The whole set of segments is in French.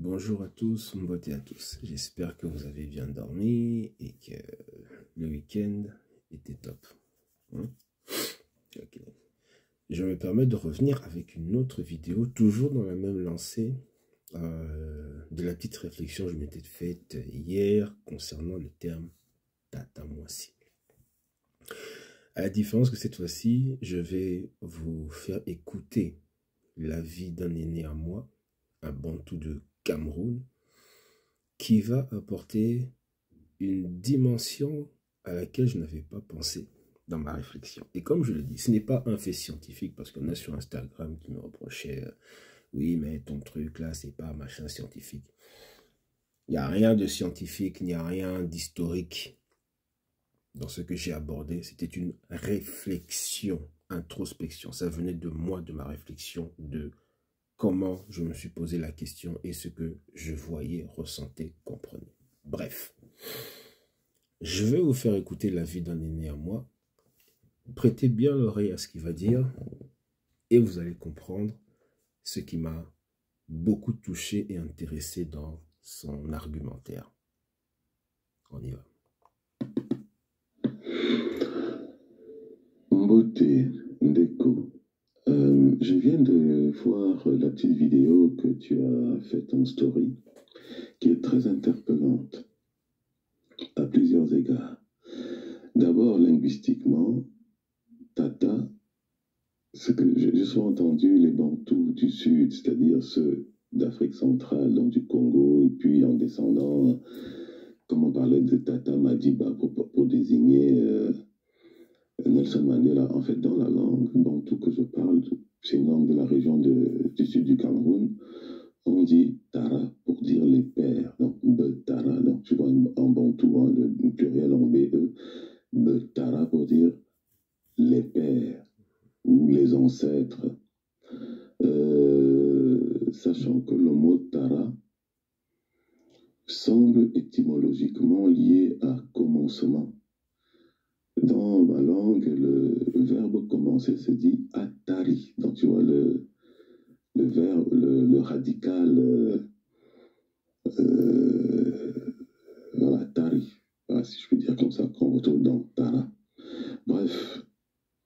Bonjour à tous, beauté à tous. J'espère que vous avez bien dormi et que le week-end était top. Ok. Je me permets de revenir avec une autre vidéo, toujours dans la même lancée de la petite réflexion que je m'étais faite hier concernant le terme tatamoissi. À la différence que cette fois-ci, je vais vous faire écouter la vie d'un aîné à moi, un Bantou de Cameroun, qui va apporter une dimension à laquelle je n'avais pas pensé dans ma réflexion. Et comme je le dis, ce n'est pas un fait scientifique, parce qu'on a sur Instagram qui me reprochait oui, mais ton truc là, c'est pas machin scientifique. Il n'y a rien de scientifique, il n'y a rien d'historique dans ce que j'ai abordé. C'était une réflexion, introspection. Ça venait de moi, de ma réflexion, de comment je me suis posé la question et ce que je voyais, ressentais, comprenais. Bref, je vais vous faire écouter la vie d'un aîné à moi. Prêtez bien l'oreille à ce qu'il va dire et vous allez comprendre ce qui m'a beaucoup touché et intéressé dans son argumentaire. On y va. Beauté, Ndeko, je viens de voir la petite vidéo que tu as faite en story, qui est très interpellante à plusieurs égards. D'abord, linguistiquement, Tata, ce que j'ai souvent entendu les Bantous du Sud, c'est-à-dire ceux d'Afrique centrale, donc du Congo, et puis en descendant, comme on parlait de Tata Madiba pour désigner Nelson Mandela. En fait, dans la langue bantou que je parle, c'est une langue de la région du sud du Cameroun, on dit Tara pour dire les pères. Donc, Betara, donc tu vois en bantou, hein, le pluriel en BE, Betara pour dire les pères ou les ancêtres. Sachant que le mot Tara semble étymologiquement lié à commencement. Dans ma langue, le verbe commencer se dit atari. Donc tu vois le verbe, le radical, voilà, tari. Voilà, si je peux dire comme ça, qu'on retrouve dans tara. Bref,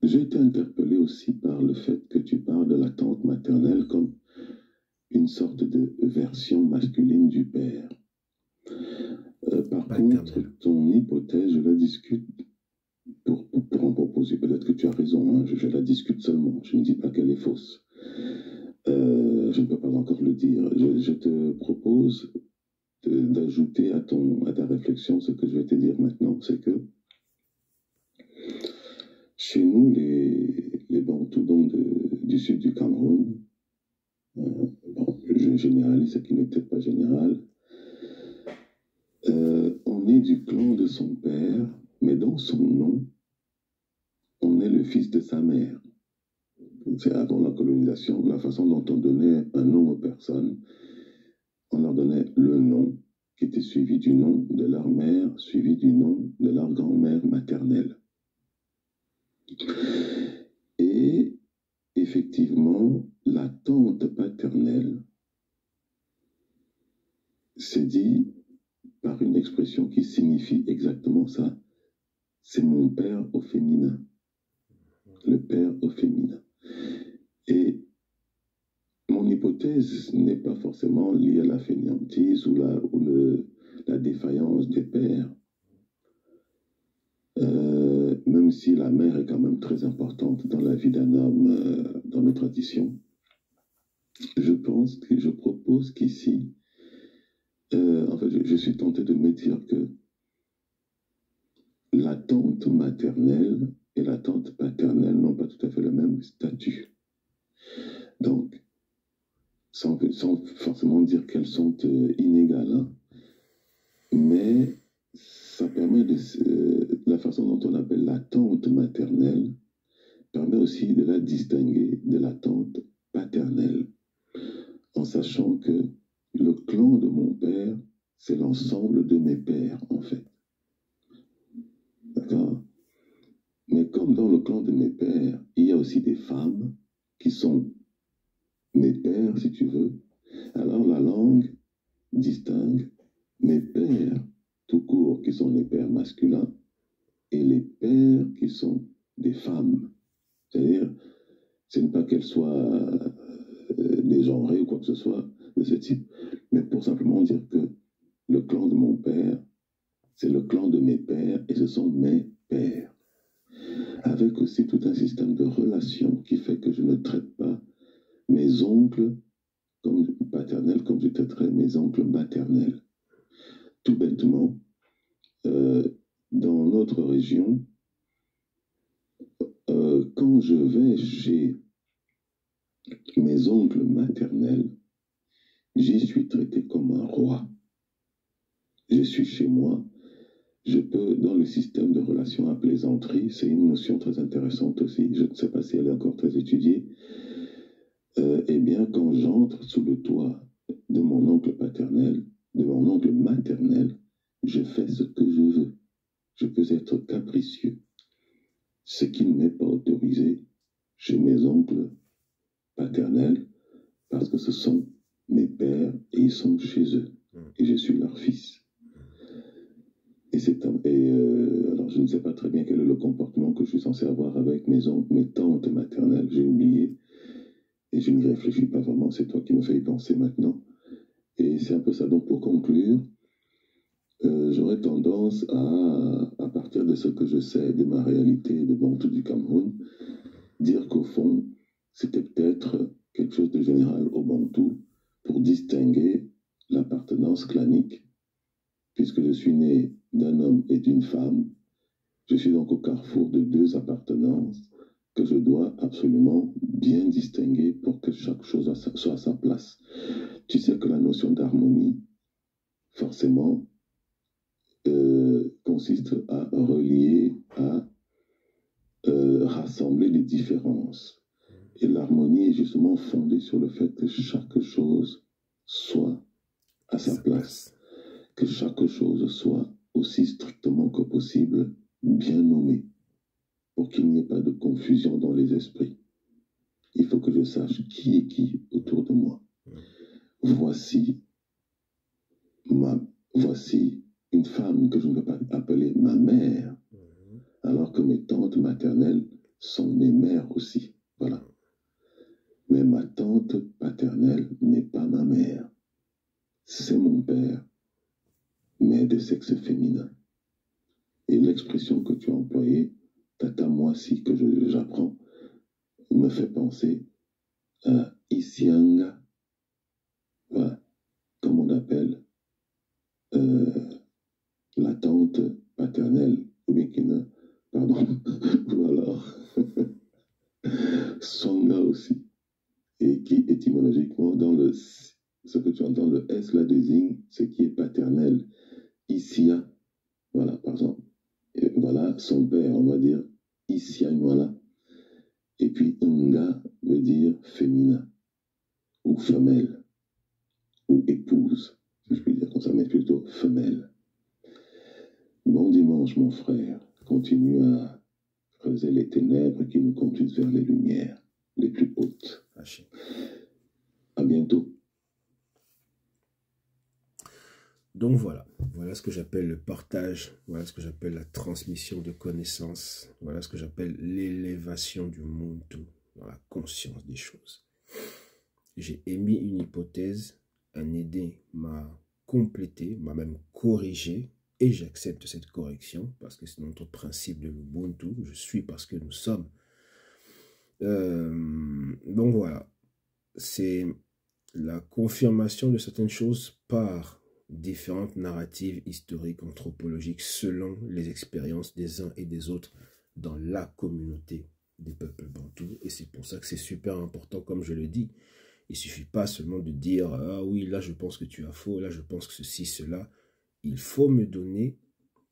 j'ai été interpellé aussi par le fait que tu parles de la tante maternelle comme une sorte de version masculine du père. Par contre, ton hypothèse, je la discute pour en proposer. Peut-être que tu as raison, hein, je la discute seulement. Je ne dis pas qu'elle est fausse. Je ne peux pas encore le dire. Je te propose d'ajouter à ta réflexion ce que je vais te dire maintenant, c'est que chez nous, les Bantous donc du sud du Cameroun, bon, je généralise ce qui n'est peut-être pas général, on est du clan de son père, mais dans son nom, on est le fils de sa mère. C'est avant la colonisation, la façon dont on donnait un nom aux personnes, on leur donnait le nom qui était suivi du nom de leur mère, suivi du nom de leur grand-mère maternelle. Et effectivement, la tante paternelle s'est dit par une expression qui signifie exactement ça. C'est mon père au féminin. Le père au féminin. Et mon hypothèse n'est pas forcément liée à la fainéantise ou la défaillance des pères. Même si la mère est quand même très importante dans la vie d'un homme, dans nos traditions, je propose qu'ici, en fait, je suis tenté de me dire que la tante maternelle et la tante paternelle n'ont pas tout à fait le même statut. Donc, sans forcément dire qu'elles sont inégales, hein, mais ça permet la façon dont on appelle la tante maternelle permet aussi de la distinguer de la tante paternelle, en sachant que le clan de mon père, c'est l'ensemble de mes pères, en fait. D'accord? Mais comme dans le clan de mes pères, il y a aussi des femmes qui sont mes pères, si tu veux, alors la langue distingue mes pères tout court, qui sont les pères masculins, et les pères qui sont des femmes. C'est-à-dire, ce n'est pas qu'elles soient dégenrées ou quoi que ce soit de ce type, mais pour simplement dire que le clan de mon père, c'est le clan de mes pères, et ce sont mes pères. Avec aussi tout un système de relations qui fait que je ne traite pas mes oncles comme paternels comme je traiterais mes oncles maternels. Tout bêtement, dans notre région, quand je vais chez mes oncles maternels, j'y suis traité comme un roi. Je suis chez moi. Je peux, dans le système de relations à plaisanterie, c'est une notion très intéressante aussi, je ne sais pas si elle est encore très étudiée, eh bien, quand j'entre sous le toit de mon oncle paternel, de mon oncle maternel, je fais ce que je veux. Je peux être capricieux, ce qui ne m'est pas autorisé chez mes oncles paternels, parce que ce sont mes pères et ils sont chez eux, et je suis leur fils. Alors, je ne sais pas très bien quel est le comportement que je suis censé avoir avec mes oncles, mes tantes maternelles, j'ai oublié, et je n'y réfléchis pas vraiment, c'est toi qui me fais y penser maintenant. Et c'est un peu ça. Donc, pour conclure, j'aurais tendance à partir de ce que je sais de ma réalité de Bantou du Cameroun, dire qu'au fond, c'était peut-être quelque chose de général au Bantou pour distinguer l'appartenance clanique. Puisque je suis né d'un homme et d'une femme, je suis donc au carrefour de deux appartenances que je dois absolument bien distinguer pour que chaque chose soit à sa place. Tu sais que la notion d'harmonie, forcément, consiste à relier, à rassembler les différences. Et l'harmonie est justement fondée sur le fait que chaque chose soit à sa place. Que chaque chose soit aussi strictement que possible bien nommée, pour qu'il n'y ait pas de confusion dans les esprits. Il faut que je sache qui est qui autour de moi. Voici une femme que je ne peux pas appeler ma mère, alors que mes tantes maternelles sont mes mères aussi. Voilà. Mais ma tante paternelle n'est pas ma mère. C'est mon père, mais de sexe féminin. Et l'expression que tu as employée, tata moi-ci, que j'apprends, me fait penser à Isianga, voilà, comme on appelle la tante paternelle, ou bien pardon, ou alors Songa aussi, et qui étymologiquement, dans ce que tu entends, le S la désigne, ce qui est paternel. Isia, voilà, par exemple. Et voilà, son père, on va dire Isia, voilà. Et puis Nga veut dire féminin, ou femelle, ou épouse, si je puis dire comme ça, mais plutôt femelle. Bon dimanche, mon frère. Continue à creuser les ténèbres qui nous conduisent vers les lumières les plus hautes. À bientôt. Donc voilà ce que j'appelle le partage, voilà ce que j'appelle la transmission de connaissances, voilà ce que j'appelle l'élévation du monde, dans la conscience des choses. J'ai émis une hypothèse, un aidé m'a complété, m'a même corrigé, et j'accepte cette correction, parce que c'est notre principe de l'Ubuntu, je suis parce que nous sommes. Donc voilà, c'est la confirmation de certaines choses par différentes narratives historiques, anthropologiques, selon les expériences des uns et des autres dans la communauté des peuples bantous. Et c'est pour ça que c'est super important, comme je le dis. Il ne suffit pas seulement de dire « Ah oui, là je pense que tu as faux, là je pense que ceci, cela ». Il faut me donner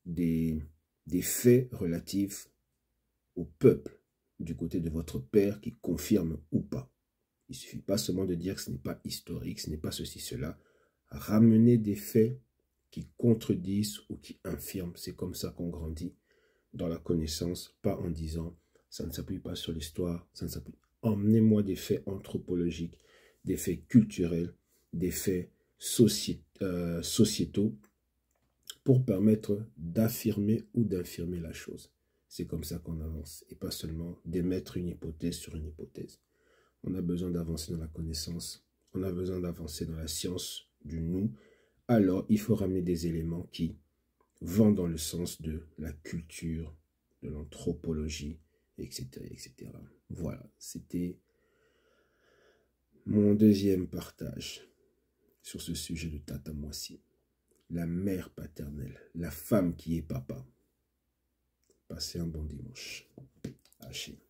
des faits relatifs au peuple du côté de votre père qui confirment ou pas. Il ne suffit pas seulement de dire que ce n'est pas historique, ce n'est pas ceci, cela. Ramener des faits qui contredisent ou qui infirment. C'est comme ça qu'on grandit dans la connaissance, pas en disant ça ne s'appuie pas sur l'histoire, ça ne s'appuie. Emmenez-moi des faits anthropologiques, des faits culturels, des faits sociétaux pour permettre d'affirmer ou d'infirmer la chose. C'est comme ça qu'on avance et pas seulement d'émettre une hypothèse sur une hypothèse. On a besoin d'avancer dans la connaissance, on a besoin d'avancer dans la science du nous. Alors, il faut ramener des éléments qui vont dans le sens de la culture, de l'anthropologie, etc., etc. Voilà, c'était mon deuxième partage sur ce sujet de Tata Moissi. La mère paternelle, la femme qui est papa. Passez un bon dimanche. Haché.